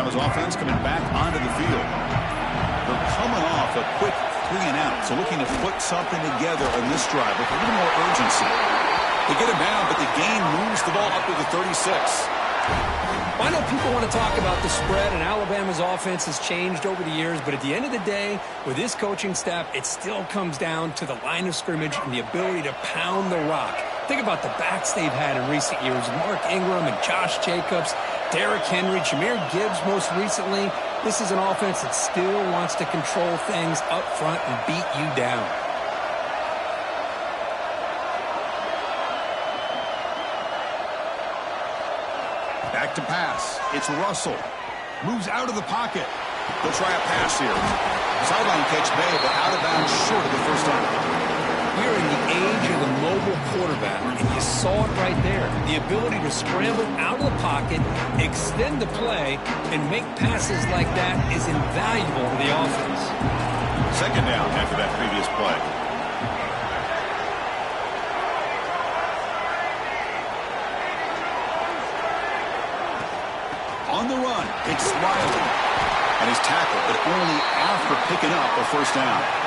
Alabama's offense coming back onto the field. They're coming off a quick 3-and-out, so looking to put something together on this drive with a little more urgency. They get him down, but the gain moves the ball up to the 36. I know people want to talk about the spread, and Alabama's offense has changed over the years, but at the end of the day, with this coaching staff, it still comes down to the line of scrimmage and the ability to pound the rock. Think about the backs they've had in recent years, Mark Ingram and Josh Jacobs, Derrick Henry, Jahmyr Gibbs most recently. This is an offense that still wants to control things up front and beat you down. Back to pass. It's Russell. Moves out of the pocket. They'll try a pass here. Sideline catch made, but out of bounds short of the first down. We're in the age of the mobile quarterback, and you saw it right there. The ability to scramble out of the pocket, extend the play, and make passes like that is invaluable to the offense. Second down after that previous play. On the run, it's Riley. And he's tackled, but only after picking up a first down.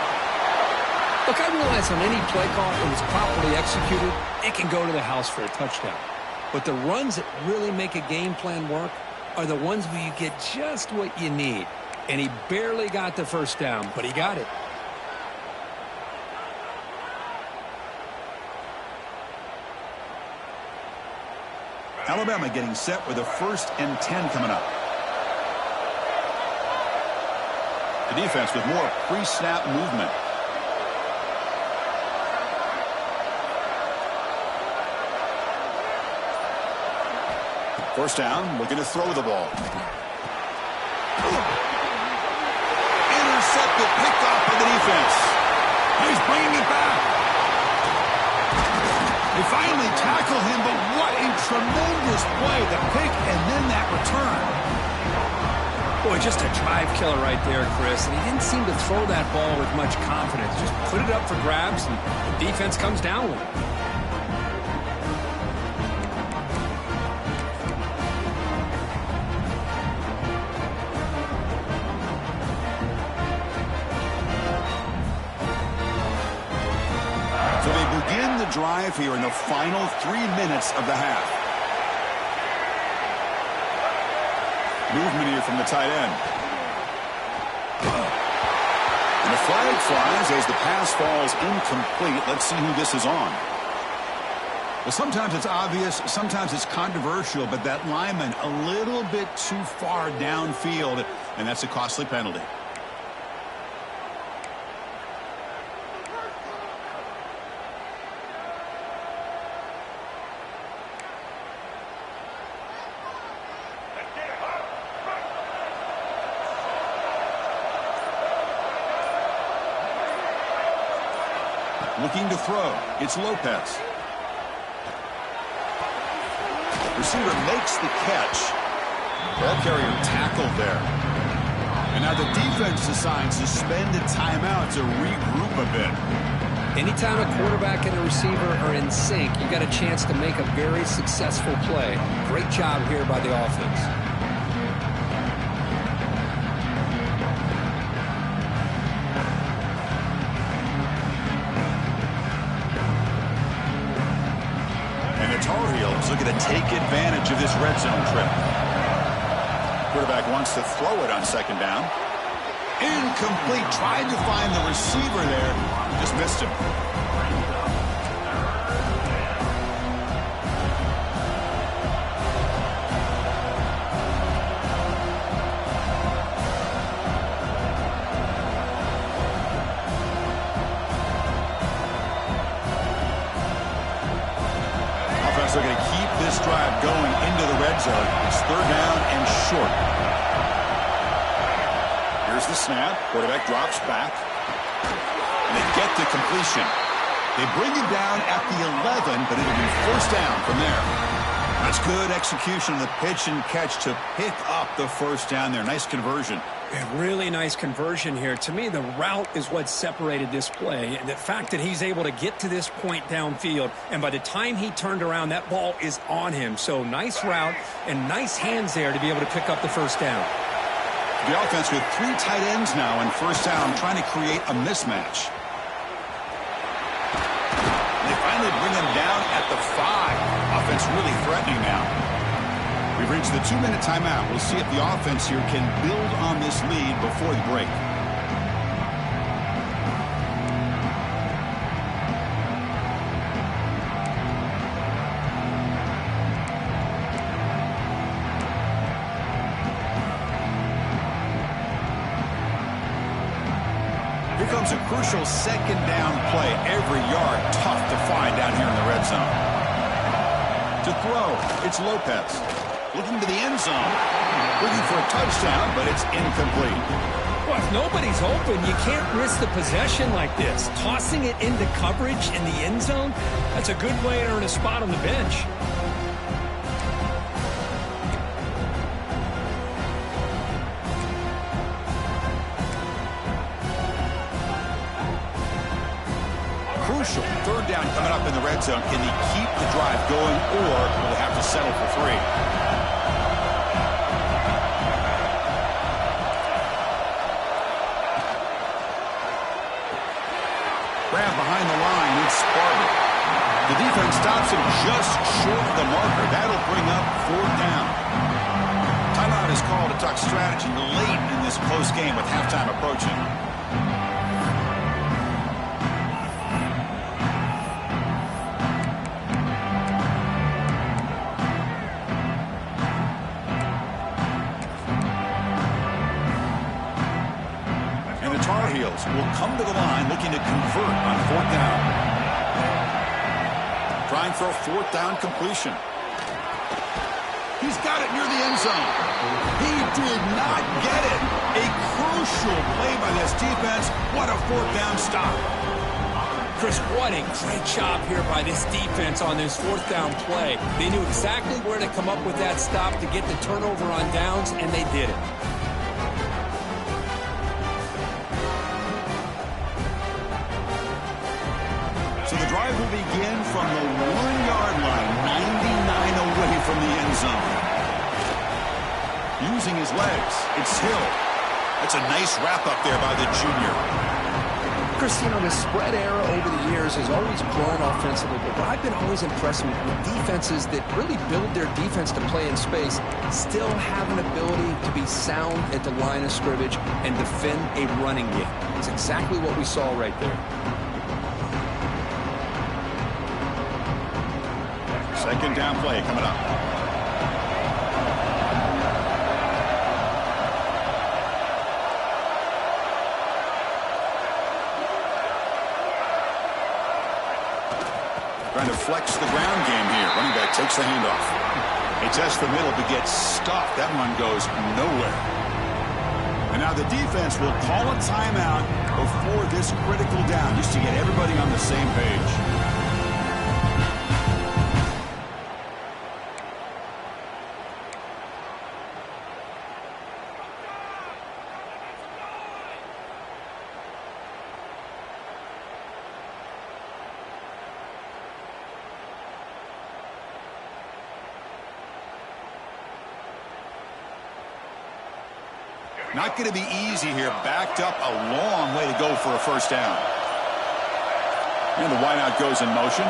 Look, I realize on any play call, when it's properly executed, it can go to the house for a touchdown. But the runs that really make a game plan work are the ones where you get just what you need. And he barely got the first down, but he got it. Alabama getting set with a 1st and 10 coming up. The defense with more pre-snap movement. First down, looking to throw the ball. Intercepted, picked off by the defense. He's bringing it back. They finally tackle him, but what a tremendous play. The pick and then that return. Boy, just a drive killer right there, Chris. And he didn't seem to throw that ball with much confidence. Just put it up for grabs, and the defense comes down with it. So they begin the drive here in the final 3 minutes of the half. Movement here from the tight end. And the flag flies as the pass falls incomplete. Let's see who this is on. Well, sometimes it's obvious, sometimes it's controversial, but that lineman a little bit too far downfield, and that's a costly penalty. Looking to throw. It's Lopez. Receiver makes the catch. Ball carrier tackled there. And now the defense decides suspended timeout to regroup a bit. Anytime a quarterback and a receiver are in sync, you got a chance to make a very successful play. Great job here by the offense. Tar Heels looking to take advantage of this red zone trip. Quarterback wants to throw it on second down. Incomplete. Tried to find the receiver there. Just missed him. They're going to keep this drive going into the red zone. It's third down and short. Here's the snap. Quarterback drops back. And they get the completion. They bring him down at the 11, but it'll be first down from there. That's good execution of the pitch and catch to pick up the first down there. Nice conversion. A really nice conversion here. To me, the route is what separated this play. And the fact that he's able to get to this point downfield, and by the time he turned around, that ball is on him. So nice route and nice hands there to be able to pick up the first down. The offense with 3 tight ends now in first down, trying to create a mismatch. They finally bring him down at the 5. Offense really threatening now. We've reached the 2-minute timeout. We'll see if the offense here can build on this lead before the break. Here comes a crucial second down play. Every yard tough to find down here in the red zone. To throw, it's Lopez. Looking to the end zone. Looking for a touchdown, but it's incomplete. Well, if nobody's open, you can't risk the possession like this. Tossing it into coverage in the end zone, that's a good way to earn a spot on the bench. Crucial third down coming up in the red zone. Can he keep the drive going, or will they have to settle for 3? Grab behind the line. It's Sparta. The defense stops him just short of the marker. That'll bring up 4th down. Timeout is called to talk strategy late in this close game with halftime approaching. Tar Heels will come to the line looking to convert on 4th down. Trying for a 4th down completion. He's got it near the end zone. He did not get it. A crucial play by this defense. What a 4th down stop. Chris, what a great job here by this defense on this 4th down play. They knew exactly where to come up with that stop to get the turnover on downs, and they did it. So the drive will begin from the 1-yard line, 99 away from the end zone. Using his legs, it's Hill. That's a nice wrap up there by the junior. Chris, you know, the spread era over the years has always grown offensively, but I've been always impressed with defenses that really build their defense to play in space, still have an ability to be sound at the line of scrimmage and defend a running game. It's exactly what we saw right there. Second down play coming up. Trying to flex the ground game here. Running back takes the handoff. He tests the middle but gets stuffed. That one goes nowhere. And now the defense will call a timeout before this critical down just to get everybody on the same page. Not going to be easy here. Backed up a long way to go for a first down. And the wideout goes in motion.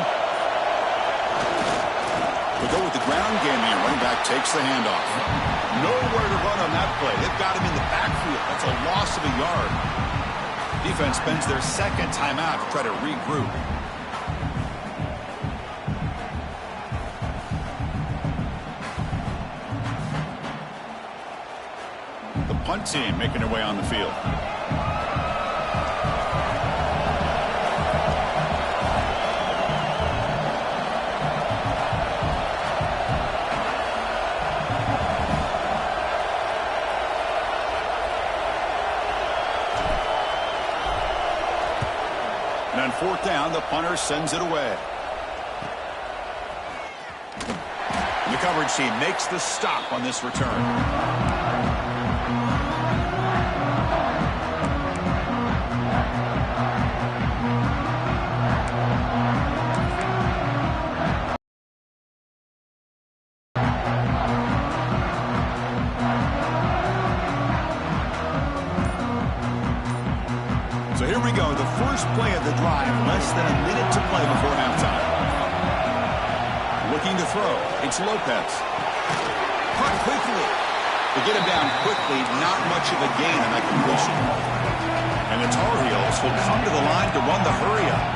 We go with the ground game here. Running back takes the handoff. Nowhere to run on that play. They've got him in the backfield. That's a loss of a yard. Defense spends their second timeout to try to regroup. Punt team making their way on the field. And on 4th down, the punter sends it away. And the coverage team makes the stop on this return. we go, the first play of the drive, less than a minute to play before halftime. Looking to throw, it's Lopez. Caught quickly. To get him down quickly, not much of a gain on that completion. And the Tar Heels will come to the line to run the hurry-up.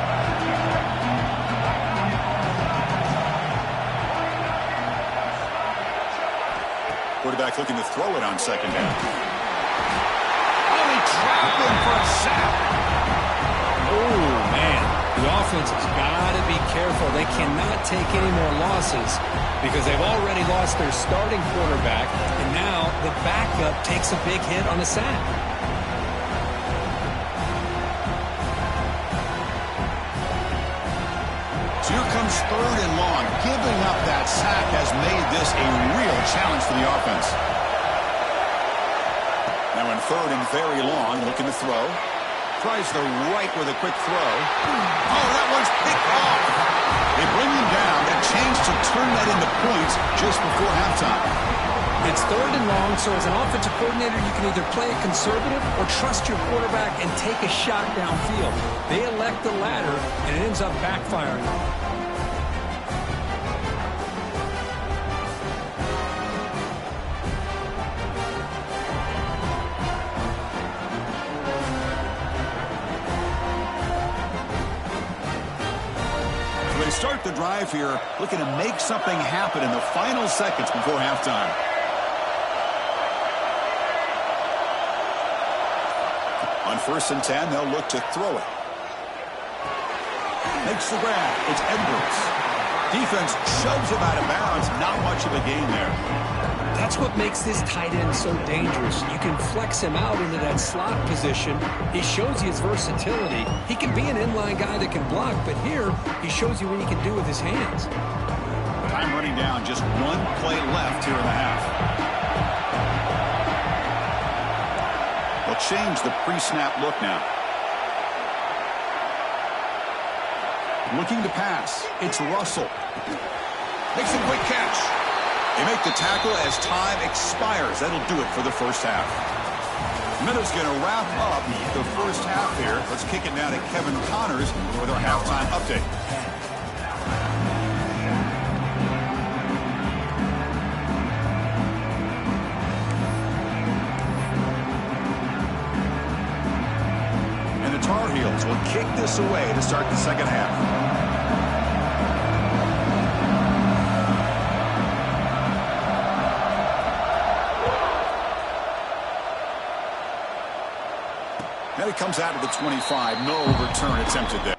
Quarterback looking to throw it on second down. Oh, he trapped him for a sack. Oh, man. The offense has got to be careful. They cannot take any more losses because they've already lost their starting quarterback, and now the backup takes a big hit on the sack. So here comes third and long. Giving up that sack has made this a real challenge for the offense. Now in third and very long, looking to throw. Tries the right with a quick throw. Oh, that one's picked off. They bring him down. A chance to turn that into points just before halftime. It's third and long, so as an offensive coordinator, you can either play it conservative or trust your quarterback and take a shot downfield. They elect the latter, and it ends up backfiring. They start the drive here, looking to make something happen in the final seconds before halftime. On 1st and 10, they'll look to throw it. Makes the grab. It's Edwards. Defense shoves him out of bounds. Not much of a gain there. That's what makes this tight end so dangerous. You can flex him out into that slot position. He shows you his versatility. He can be an inline guy that can block, but here he shows you what he can do with his hands. Time running down. Just one play left here in the half. They'll change the pre-snap look now. Looking to pass. It's Russell. Makes a quick catch. They make the tackle as time expires. That'll do it for the first half. Miller's going to wrap up the first half here. Let's kick it now to Kevin Connors with our halftime update. And the Tar Heels will kick this away to start the second half. And it comes out of the 25. No return attempted there.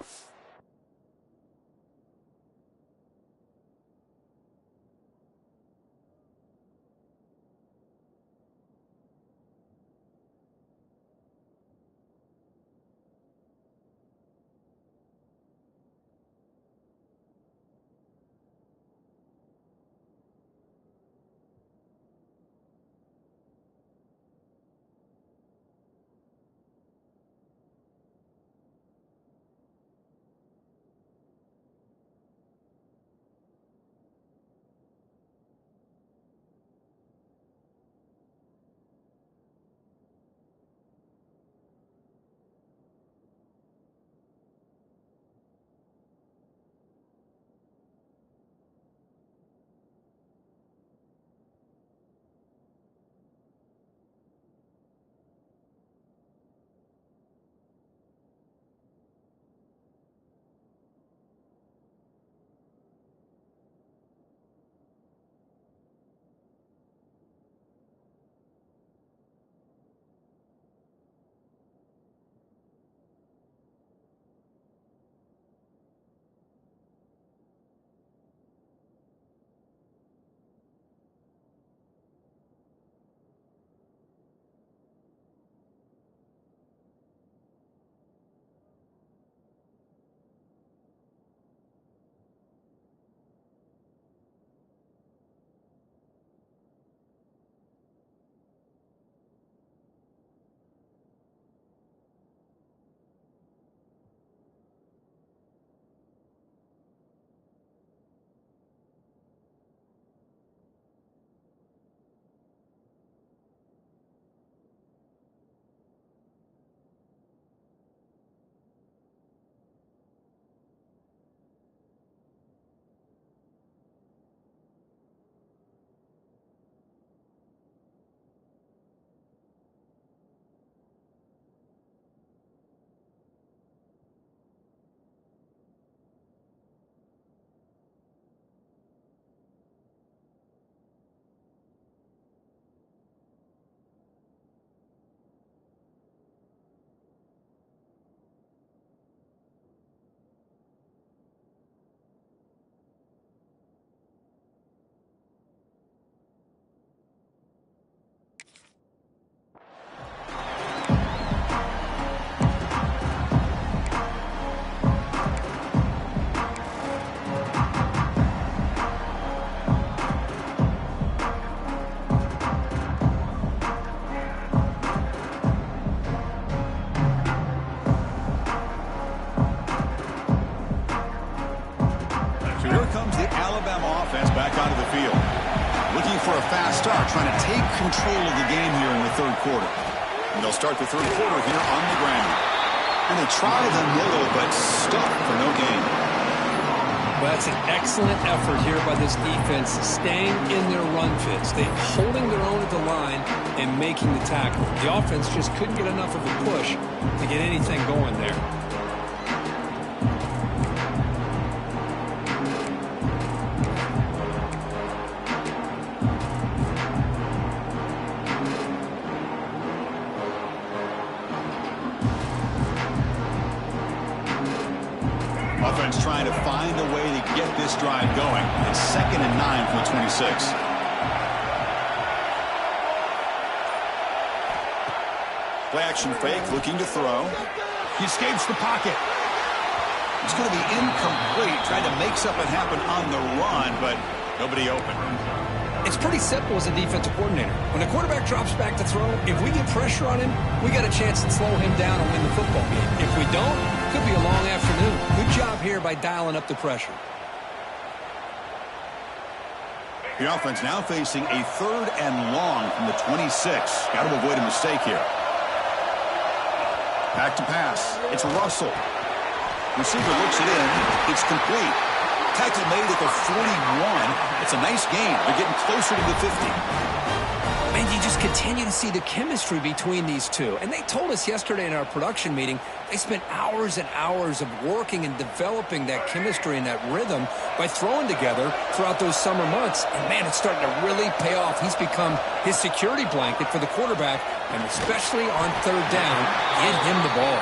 a fast start, trying to take control of the game here in the third quarter. And they'll start the third quarter here on the ground. And they try the middle, but stuck for no gain. Well, that's an excellent effort here by this defense, staying in their run fits. They're holding their own at the line and making the tackle. The offense just couldn't get enough of a push to get anything going there. Offense trying to find a way to get this drive going. It's 2nd and 9 from the 26. Play action fake, looking to throw. He escapes the pocket. It's going to be incomplete. Tried to make something happen on the run, but nobody open. It's pretty simple as a defensive coordinator. When the quarterback drops back to throw, if we get pressure on him, we got a chance to slow him down and win the football game. If we don't, it could be a long afternoon. Good job here by dialing up the pressure. The offense now facing a 3rd and long from the 26. Got to avoid a mistake here. Back to pass. It's Russell. Receiver looks it in. It's complete. Tackle made at the 41. It's a nice gain. They're getting closer to the 50. Man, you just continue to see the chemistry between these two. And they told us yesterday in our production meeting, they spent hours and hours of working and developing that chemistry and that rhythm by throwing together throughout those summer months. And, man, it's starting to really pay off. He's become his security blanket for the quarterback, and especially on 3rd down, get him the ball.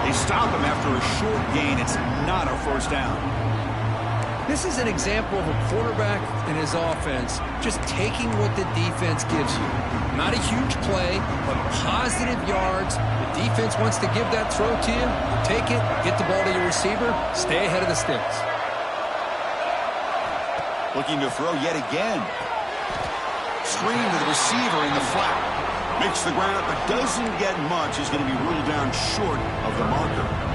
They stop him after a short gain. It's not a first down. This is an example of a quarterback and his offense just taking what the defense gives you. Not a huge play, but positive yards. The defense wants to give that throw to you. You take it, get the ball to your receiver, stay ahead of the sticks. Looking to throw yet again. Screen to the receiver in the flat. Makes the ground, but doesn't get much. Is going to be ruled down short of the marker.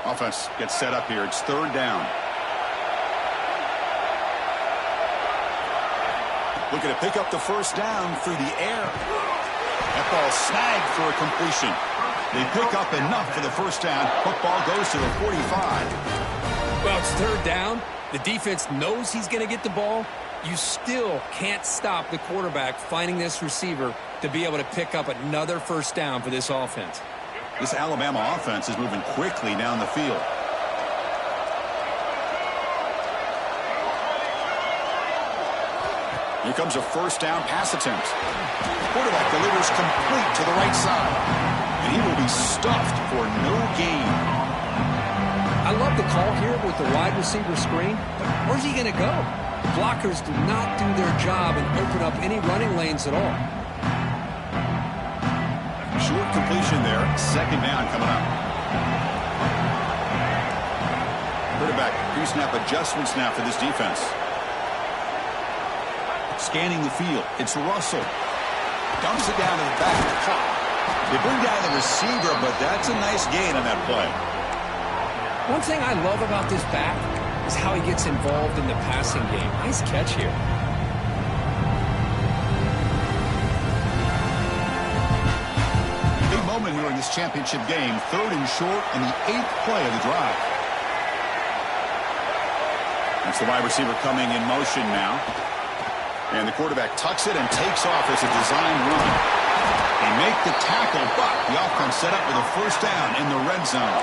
Offense gets set up here. It's 3rd down. Looking to pick up the first down through the air. That ball snagged for a completion. They pick up enough for the first down. Football goes to the 45. Well, it's 3rd down. The defense knows he's going to get the ball. You still can't stop the quarterback finding this receiver to be able to pick up another first down for this offense. This Alabama offense is moving quickly down the field. Here comes a first down pass attempt. Quarterback delivers complete to the right side. And he will be stuffed for no gain. I love the call here with the wide receiver screen, but where's he going to go? Blockers do not do their job and open up any running lanes at all. Short completion there. 2nd down coming up. Quarterback pre-snap adjustments now for this defense. Scanning the field. It's Russell. Dumps it down to the back. They bring down the receiver, but that's a nice gain on that play. One thing I love about this back is how he gets involved in the passing game. Nice catch here. Big moment here in this championship game. 3rd and short and the 8th play of the drive. That's the wide receiver coming in motion now. And the quarterback tucks it and takes off as a design run. They make the tackle, but the offense set up with a first down in the red zone.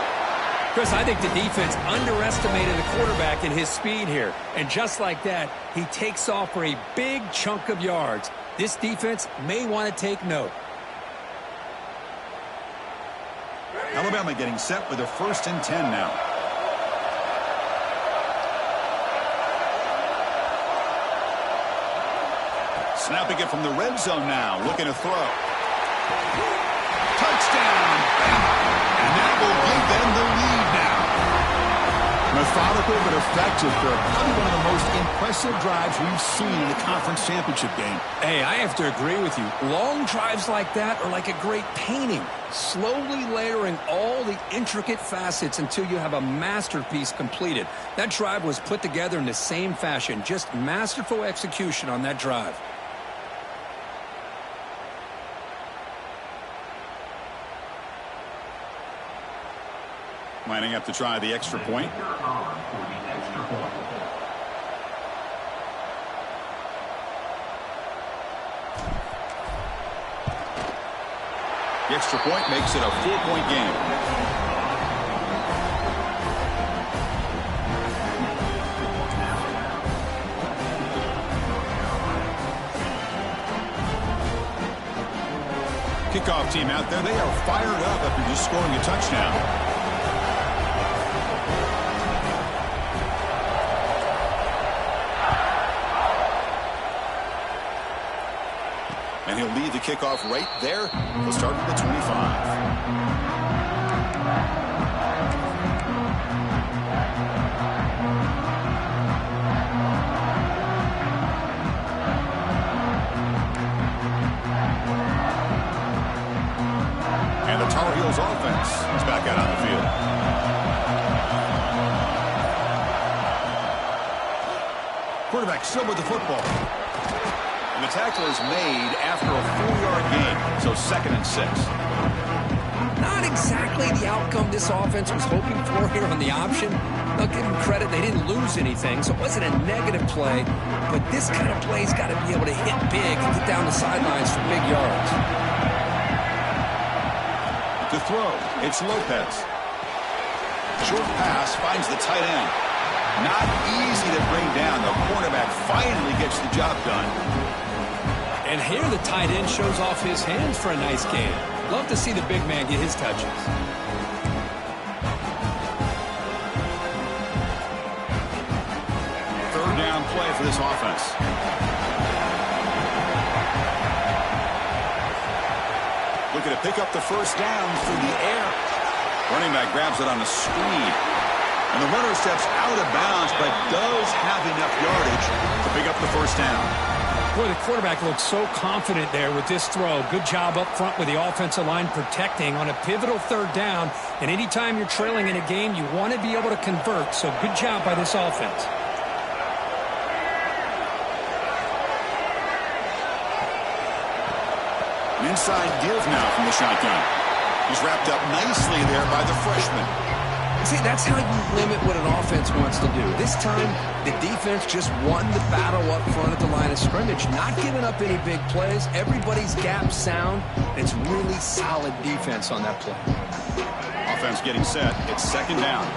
Chris, I think the defense underestimated the quarterback and his speed here. And just like that, he takes off for a big chunk of yards. This defense may want to take note. Alabama getting set with a 1st and 10 now. Snapping it from the red zone now. Looking to throw. Touchdown! And that will give them the lead now. Methodical quick but effective for probably one of the most impressive drives we've seen in the conference championship game. Hey, I have to agree with you. Long drives like that are like a great painting, slowly layering all the intricate facets until you have a masterpiece completed. That drive was put together in the same fashion, just masterful execution on that drive. Lining up to try the extra point. The extra point makes it a 4-point game. Kickoff team out there, they are fired up after just scoring a touchdown. And he'll lead the kickoff right there. He'll start at the 25. And the Tar Heels offense is back out on the field. Quarterback still with the football. And the tackle is made after a 4-yard gain, so 2nd and 6. Not exactly the outcome this offense was hoping for here on the option. I'll give them credit, they didn't lose anything, so it wasn't a negative play. But this kind of play's got to be able to hit big and get down the sidelines for big yards. To throw, it's Lopez. Short pass finds the tight end. Not easy to bring down. The cornerback finally gets the job done. And here the tight end shows off his hands for a nice gain. Love to see the big man get his touches. Third down play for this offense. Looking to pick up the first down through the air. Running back grabs it on a screen. And the runner steps out of bounds, but does have enough yardage to pick up the first down. Boy, the quarterback looks so confident there with this throw. Good job up front with the offensive line protecting on a pivotal third down. And anytime you're trailing in a game, you want to be able to convert. So good job by this offense. An inside give now from the shotgun. He's wrapped up nicely there by the freshman. See, that's how you limit what an offense wants to do. This time, the defense just won the battle up front at the line of scrimmage, not giving up any big plays. Everybody's gap sound. It's really solid defense on that play. Offense getting set. It's 2nd down.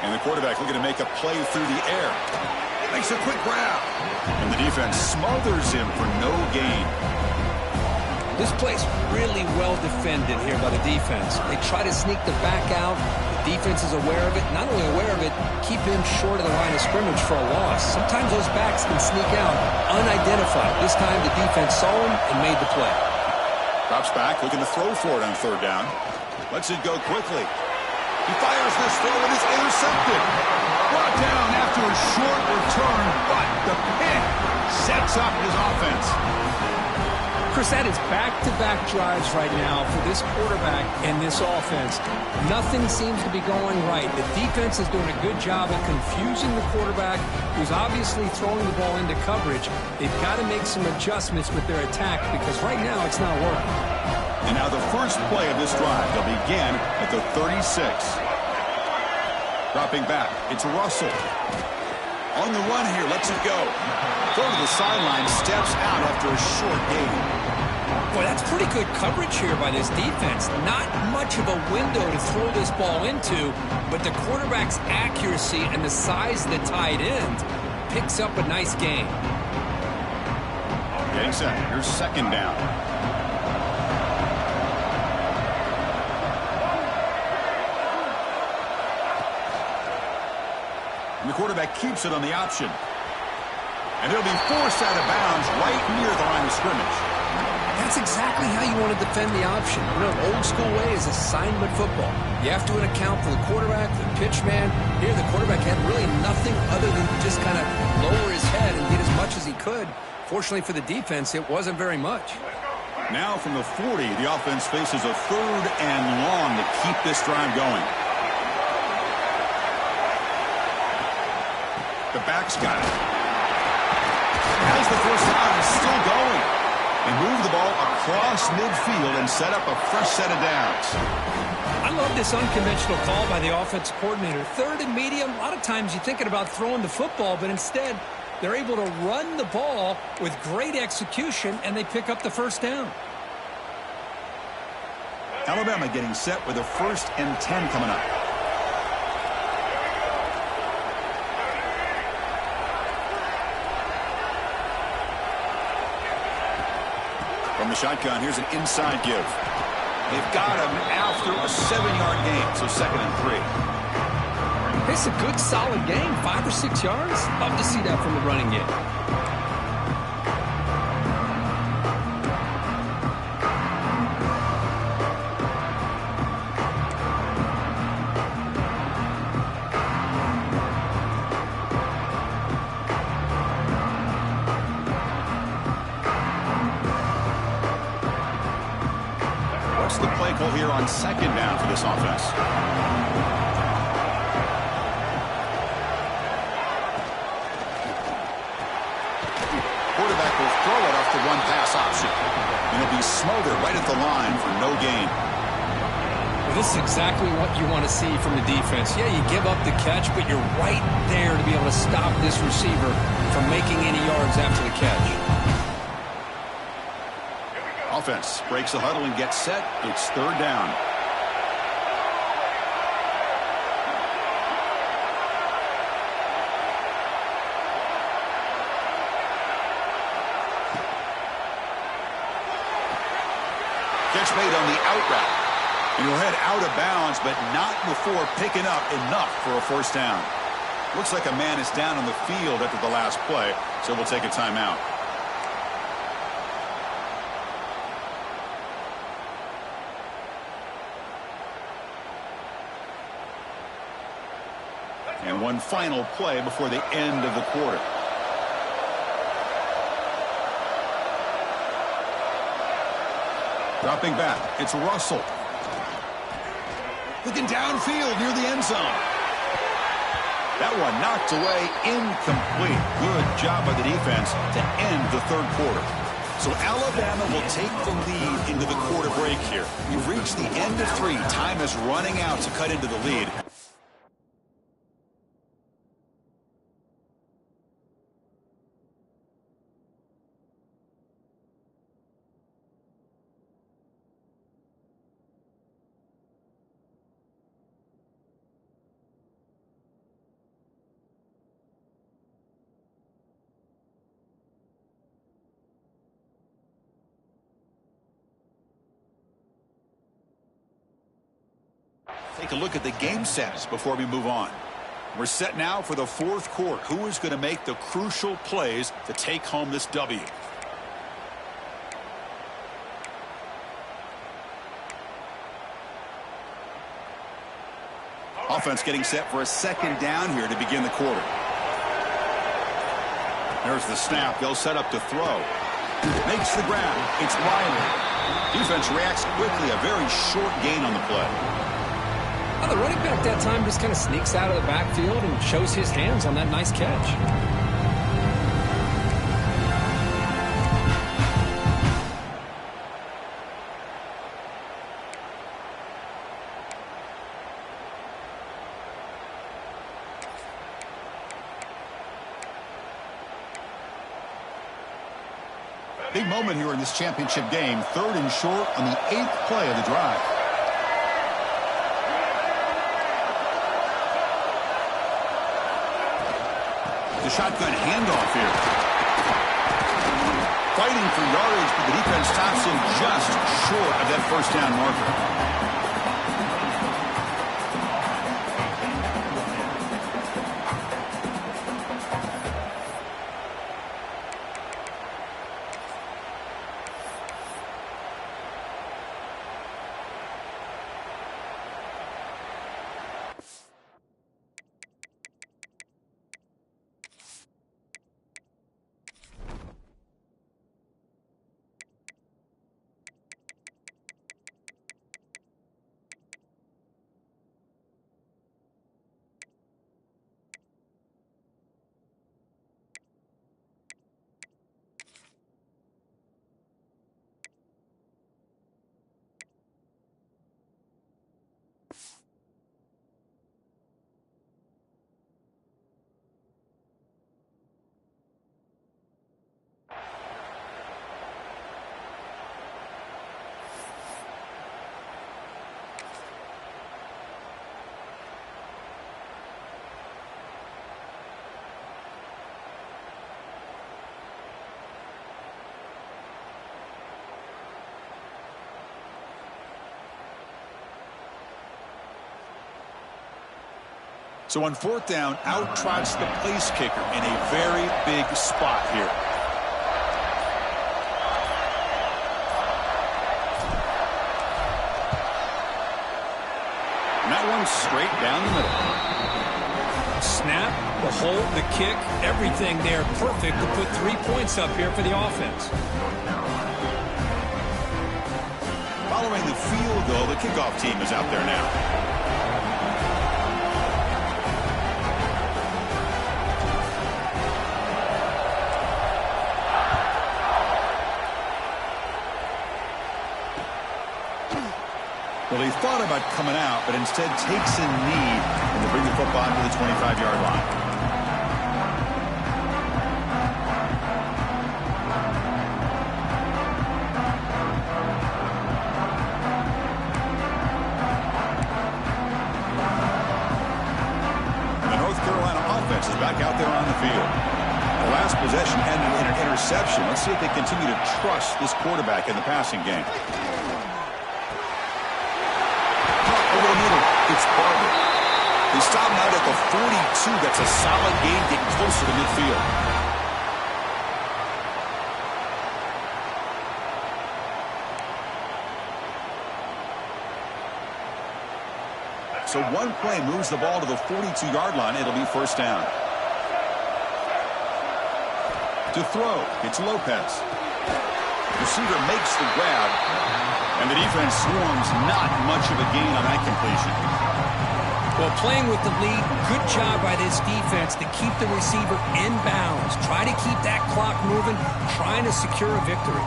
And the quarterback looking to make a play through the air. Makes a quick grab. And the defense smothers him for no gain. This play's really well defended here by the defense. They try to sneak the back out. The defense is aware of it. Not only aware of it, keep him short of the line of scrimmage for a loss. Sometimes those backs can sneak out unidentified. This time the defense saw him and made the play. Drops back, looking to throw for it on 3rd down. Lets it go quickly. He fires this throw and is intercepted. Brought down after a short return, but the pick sets up his offense. Chris, that is back-to-back drives right now for this quarterback and this offense. Nothing seems to be going right. The defense is doing a good job of confusing the quarterback, who's obviously throwing the ball into coverage. They've got to make some adjustments with their attack because right now it's not working. And now the first play of this drive, they'll begin at the 36. Dropping back, it's Russell. On the run here, lets it go. Throw to the sideline, steps out after a short gain. Boy, that's pretty good coverage here by this defense. Not much of a window to throw this ball into, but the quarterback's accuracy and the size of the tight end picks up a nice gain. Getting set. Here's 2nd down. And the quarterback keeps it on the option. And he'll be forced out of bounds right near the line of scrimmage. That's exactly how you want to defend the option. You know, old school way is assignment football. You have to account for the quarterback, the pitch man. Here, the quarterback had really nothing other than just kind of lower his head and get as much as he could. Fortunately for the defense, it wasn't very much. Now from the 40, the offense faces a 3rd and long to keep this drive going. The back's got it. Has the first down, is still going. They move the ball across midfield and set up a fresh set of downs. I love this unconventional call by the offensive coordinator. 3rd and medium, a lot of times you're thinking about throwing the football, but instead they're able to run the ball with great execution, and they pick up the first down. Alabama getting set with a 1st and 10 coming up. From the shotgun, here's an inside give. They've got him after a 7-yard gain, so 2nd and 3. It's a good, solid game, 5 or 6 yards. Love to see that from the running game. What's the play call here on 2nd down for this offense? Quarterback will throw it off the one-pass option. And it'll be smothered right at the line for no gain. Well, this is exactly what you want to see from the defense. Yeah, you give up the catch, but you're right there to be able to stop this receiver from making any yards after the catch. Offense breaks the huddle and gets set. It's 3rd down. Catch made on the out route. And he'll head out of bounds, but not before picking up enough for a first down. Looks like a man is down on the field after the last play, so we'll take a timeout. And one final play before the end of the quarter. Dropping back, it's Russell. Looking downfield near the end zone. That one knocked away, incomplete. Good job by the defense to end the 3rd quarter. So Alabama will take the lead into the quarter break here. We've reached the end of 3. Time is running out to cut into the lead. Take a look at the game sets before we move on. We're set now for the 4th quarter. Who is going to make the crucial plays to take home this W? Offense getting set for a 2nd down here to begin the quarter. There's the snap. They'll set up to throw. Makes the grab. It's Riley. Defense reacts quickly. A very short gain on the play. Well, the running back that time just kind of sneaks out of the backfield and shows his hands on that nice catch. Big moment here in this championship game. 3rd and short on the 8th play of the drive. The shotgun handoff here. Fighting for yardage, but the defense stops him just short of that first down marker. So on fourth down, out trots the place kicker in a very big spot here. And that one's straight down the middle. Snap, the hold, the kick, everything there perfect to put 3 points up here for the offense. Following the field goal, the kickoff team is out there now. Well, he thought about coming out, but instead takes a knee and to bring the football to the 25-yard line. The North Carolina offense is back out there on the field. The last possession ended in an interception. Let's see if they continue to trust this quarterback in the passing game. It's Barber. They stop him out at the 42. That's a solid gain, getting closer to midfield. So one play moves the ball to the 42-yard line. It'll be first down. To throw, it's Lopez. Receiver makes the grab, and the defense swarms. Not much of a gain on that completion. Well, playing with the lead, good job by this defense to keep the receiver in bounds. Try to keep that clock moving, trying to secure a victory.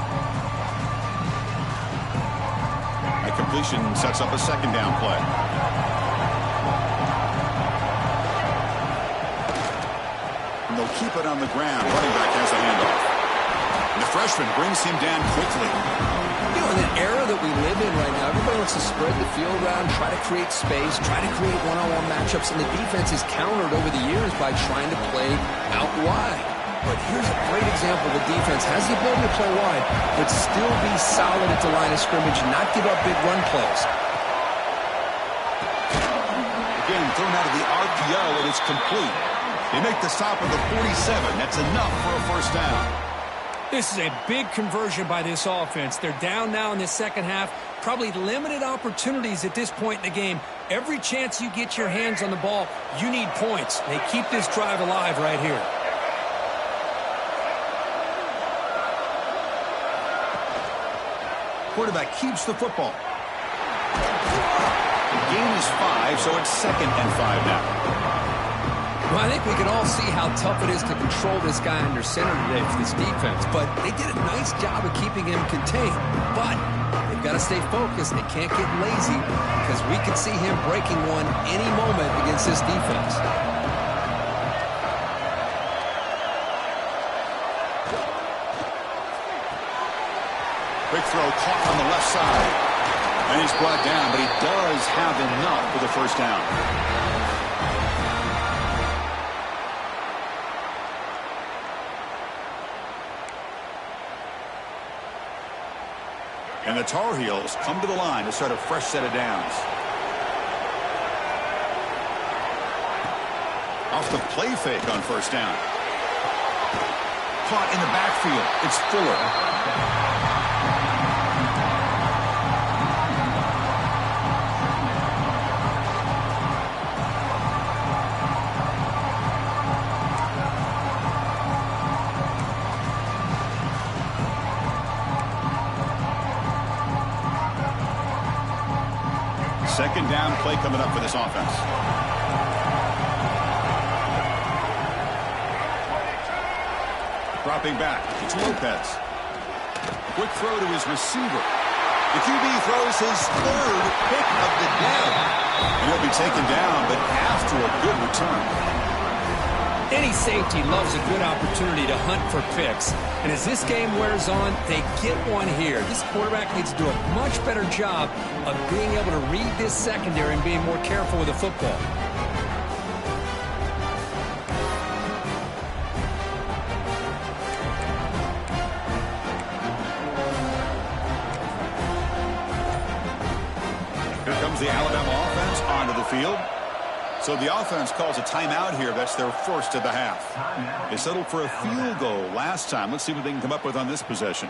The completion sets up a second down play. And they'll keep it on the ground. Running back has a handoff. And the freshman brings him down quickly. You know, in an era that we live in right now, everybody wants to spread the field around, try to create space, try to create one-on-one matchups, and the defense is countered over the years by trying to play out wide. But here's a great example. The defense has the ability to play wide, but still be solid at the line of scrimmage and not give up big run plays. Again, thrown out of the RPO, and it's complete. They make the stop at the 47. That's enough for a first down. This is a big conversion by this offense. They're down now in the second half. Probably limited opportunities at this point in the game. Every chance you get your hands on the ball, you need points. They keep this drive alive right here. Quarterback keeps the football. The gain is 5, so it's 2nd and 5 now. Well, I think we can all see how tough it is to control this guy under center today for this defense. But they did a nice job of keeping him contained. But they've got to stay focused. They can't get lazy because we could see him breaking one any moment against this defense. Quick throw caught on the left side. And he's brought down, but he does have enough for the first down. And the Tar Heels come to the line to start a fresh set of downs. Off the play fake on first down. Caught in the backfield. It's Fuller. Second down play coming up for this offense. Dropping back, it's Lopez. Quick throw to his receiver. The QB throws his 3rd pick of the day. And he'll be taken down, but after a good return. Any safety loves a good opportunity to hunt for picks. And as this game wears on, they get one here. This quarterback needs to do a much better job of being able to read this secondary and being more careful with the football. Here comes the Alabama offense onto the field. So the offense calls a timeout here. That's their first of the half. They settled for a field goal last time. Let's see what they can come up with on this possession.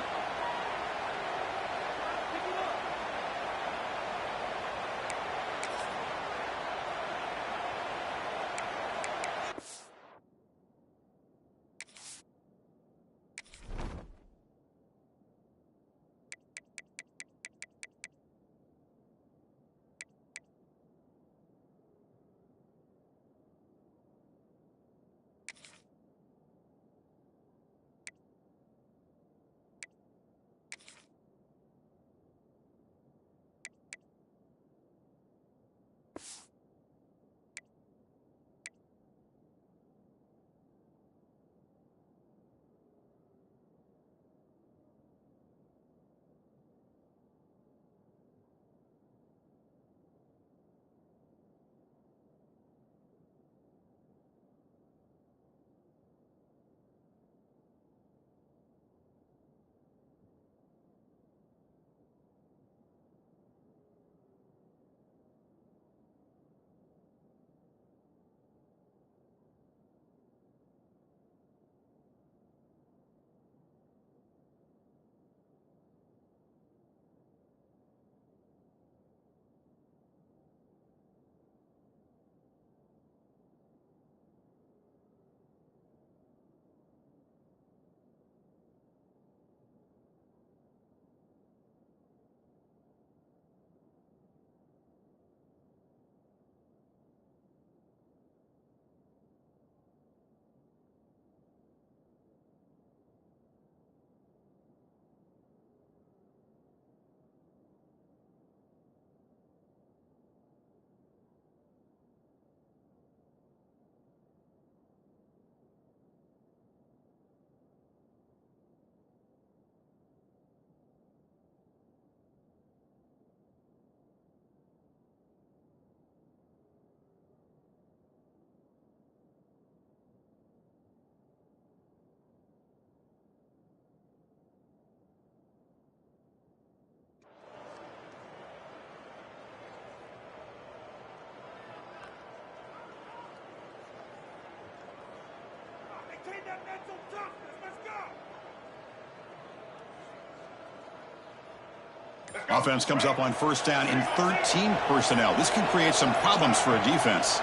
Offense comes up on first down in 13 personnel. This can create some problems for a defense.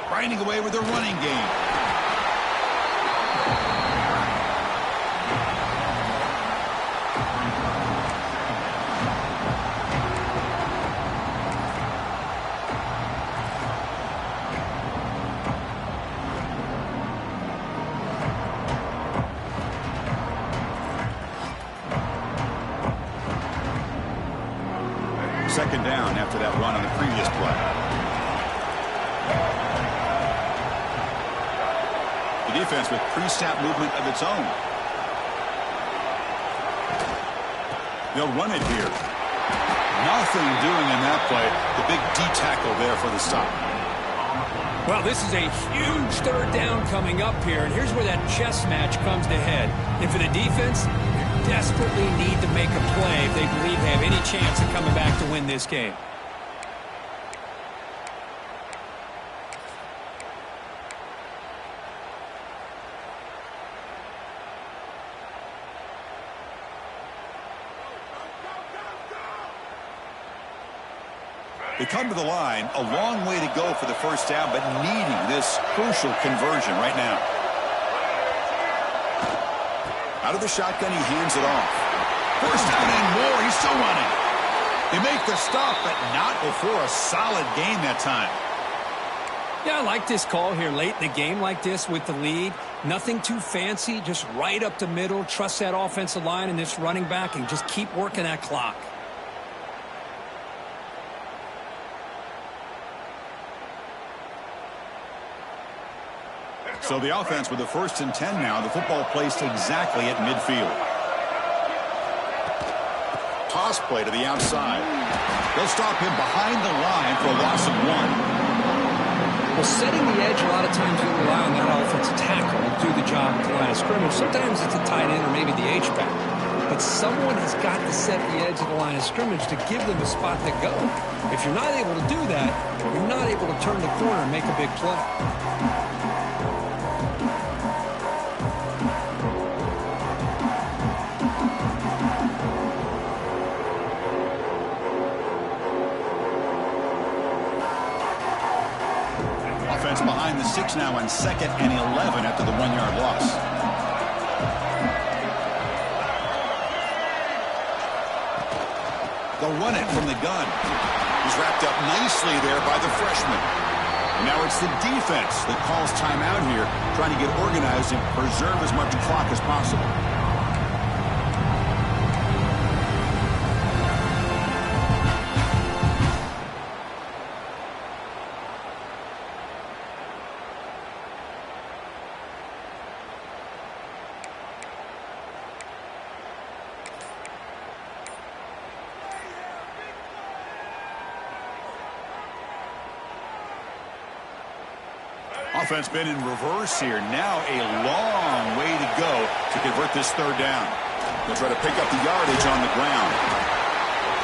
Grinding away with their running game. Second down after that run on the previous play. The defense with pre-snap movement of its own. They'll run it here. Nothing doing in that play. The big D tackle there for the stop. Well, this is a huge third down coming up here, and here's where that chess match comes to head. And for the defense, desperately need to make a play if they believe they have any chance of coming back to win this game. They come to the line, a long way to go for the first down, but needing this crucial conversion right now. Out of the shotgun, he hands it off. First down and more. He's still running. They make the stop, but not before a solid gain that time. Yeah, I like this call here late in the game like this with the lead. Nothing too fancy, just right up the middle. Trust that offensive line and this running back and just keep working that clock. So the offense with the 1st and 10 now. The football placed exactly at midfield. Toss play to the outside. They'll stop him behind the line for a loss of 1. Well, setting the edge, a lot of times you rely on that offensive tackle to do the job at the line of scrimmage. Sometimes it's a tight end or maybe the H-back. but someone has got to set the edge of the line of scrimmage to give them a spot to go. If you're not able to do that, you're not able to turn the corner and make a big play. Offense behind the 6 now on 2nd and 11 after the 1-yard loss. They'll run it from the gun. He's wrapped up nicely there by the freshman. And now it's the defense that calls timeout here, trying to get organized and preserve as much clock as possible. Offense been in reverse here. Now a long way to go to convert this 3rd down. They'll try to pick up the yardage on the ground.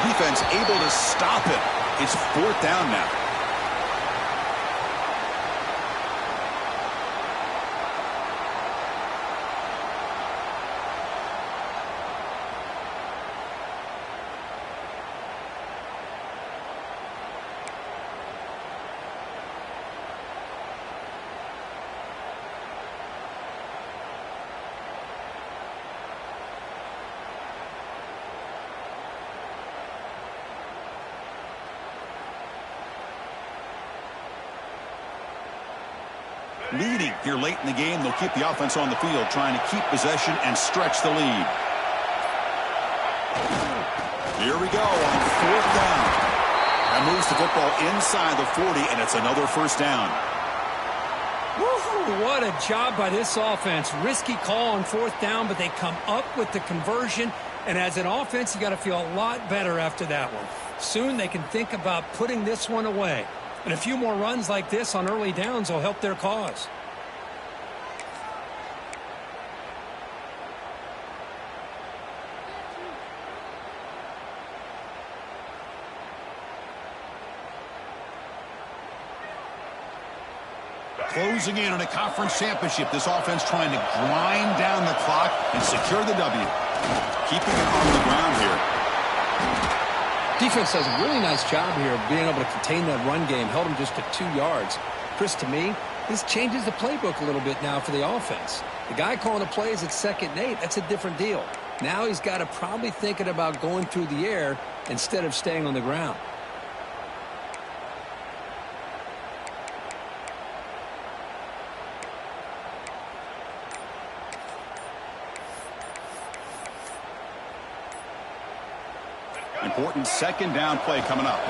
Defense able to stop it. It's 4th down now. Leading here late in the game, they'll keep the offense on the field, trying to keep possession and stretch the lead. Here we go on 4th down. That moves the football inside the 40, and it's another 1st down. Woo-hoo, what a job by this offense. Risky call on 4th down, but they come up with the conversion. And as an offense, you got to feel a lot better after that one. Soon they can think about putting this one away. And a few more runs like this on early downs will help their cause. Closing in on a conference championship, this offense trying to grind down the clock and secure the W. Keeping it on the ground here. Defense does a really nice job here of being able to contain that run game. Held them just to 2 yards. Chris, to me, this changes the playbook a little bit now for the offense. The guy calling the plays at 2nd and 8, that's a different deal. Now he's got to probably thinking about going through the air instead of staying on the ground. Important 2nd down play coming up.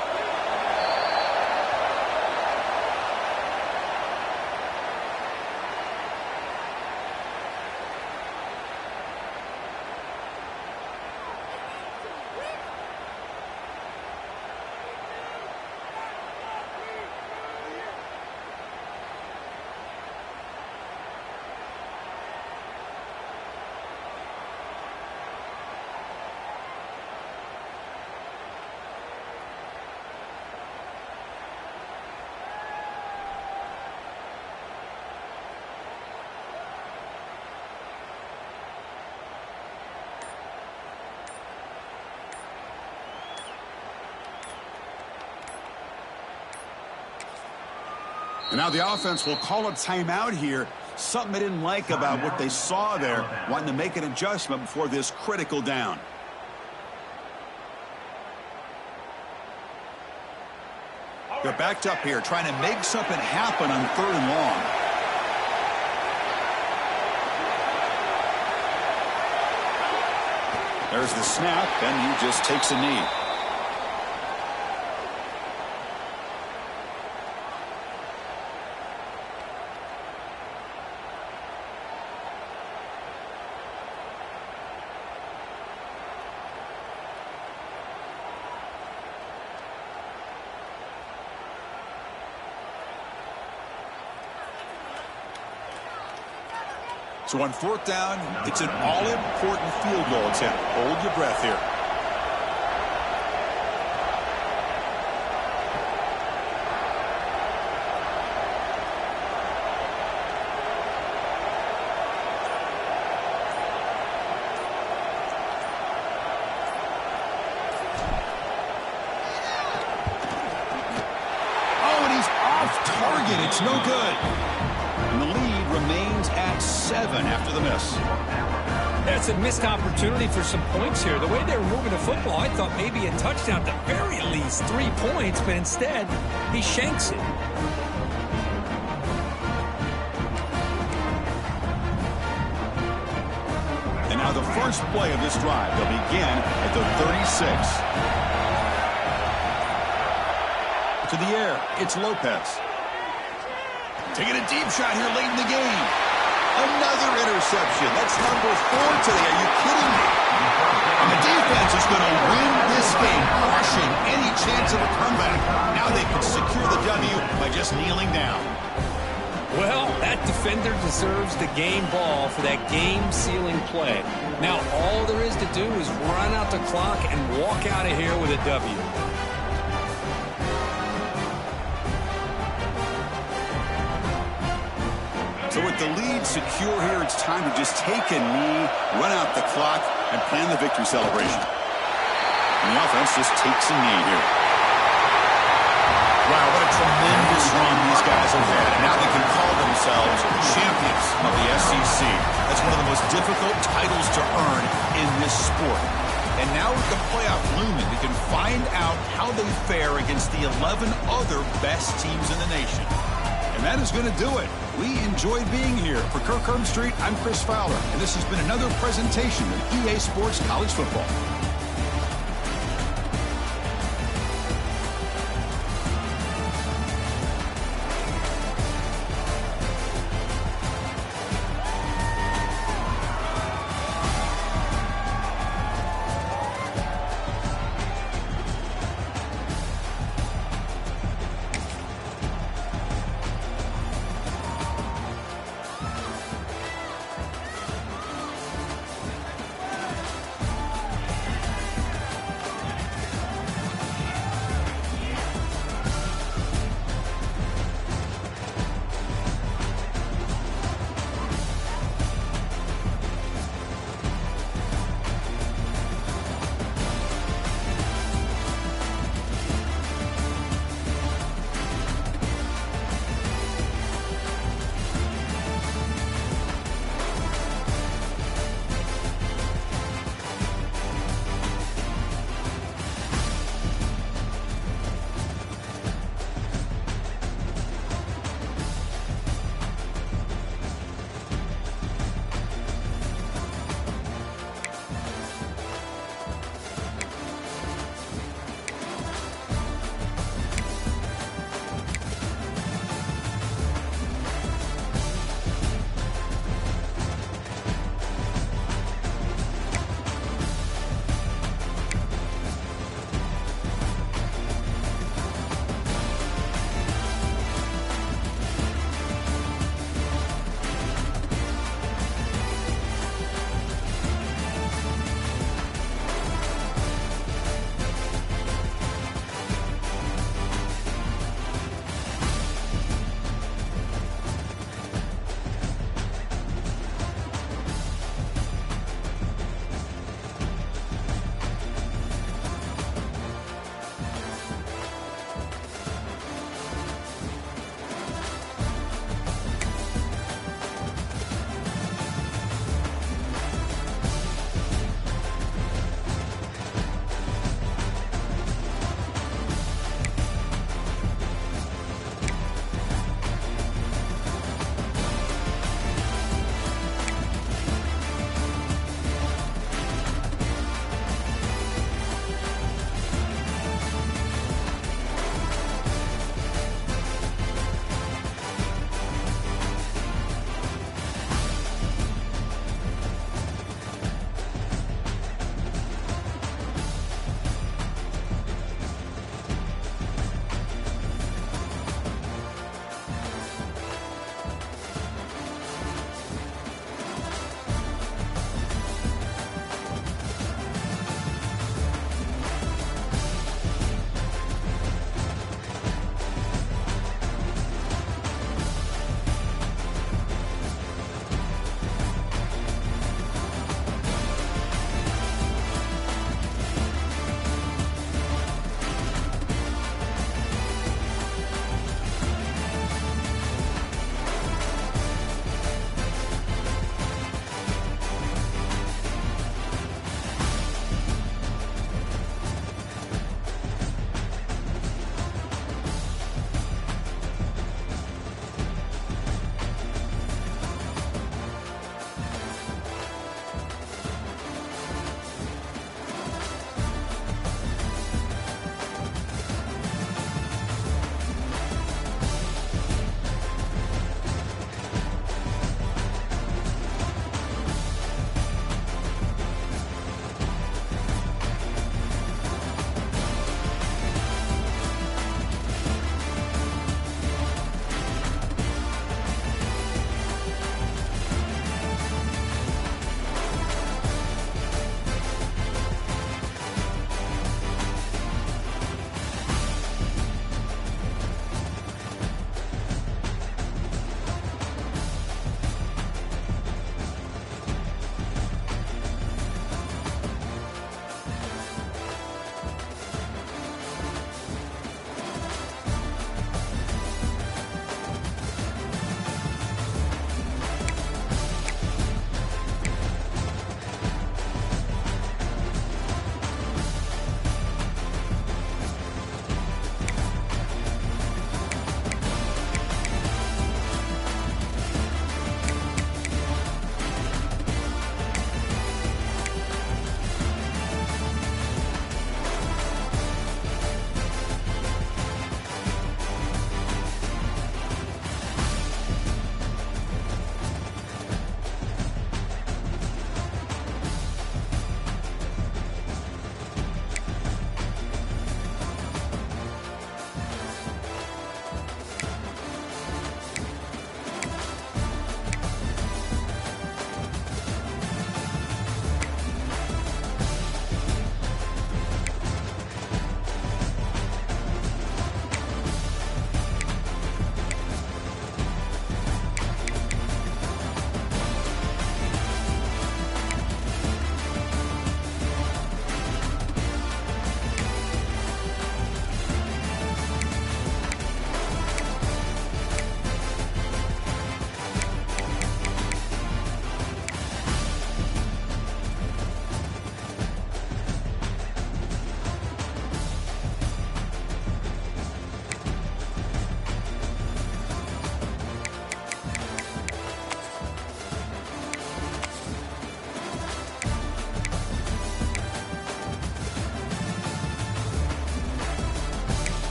And now the offense will call a timeout here. Something they didn't like about what they saw there, wanting to make an adjustment before this critical down. They're backed up here, trying to make something happen on 3rd and long. There's the snap, and he just takes a knee. So on fourth down, it's an all-important field goal attempt. Hold your breath here. Target, it's no good. And the lead remains at 7 after the miss. That's a missed opportunity for some points here. The way they were moving the football, I thought maybe a touchdown, at the very least 3 points, but instead, he shanks it. And now the first play of this drive, they'll begin at the 36. To the air, it's Lopez. Taking a deep shot here late in the game. Another interception. That's number 4 today. Are you kidding me? And the defense is going to win this game, crushing any chance of a comeback. Now they can secure the W by just kneeling down. Well, that defender deserves the game ball for that game-sealing play. Now all there is to do is run out the clock and walk out of here with a W. So with the lead secure here, it's time to just take a knee, run out the clock, and plan the victory celebration. And the offense just takes a knee here. Wow, what a tremendous run these guys have had. And now they can call themselves champions of the SEC. That's one of the most difficult titles to earn in this sport. And now with the playoff looming, we can find out how they fare against the 11 other best teams in the nation. And that is going to do it. We enjoyed being here. For Kirk Herbstreit, I'm Chris Fowler, and this has been another presentation of EA Sports College Football.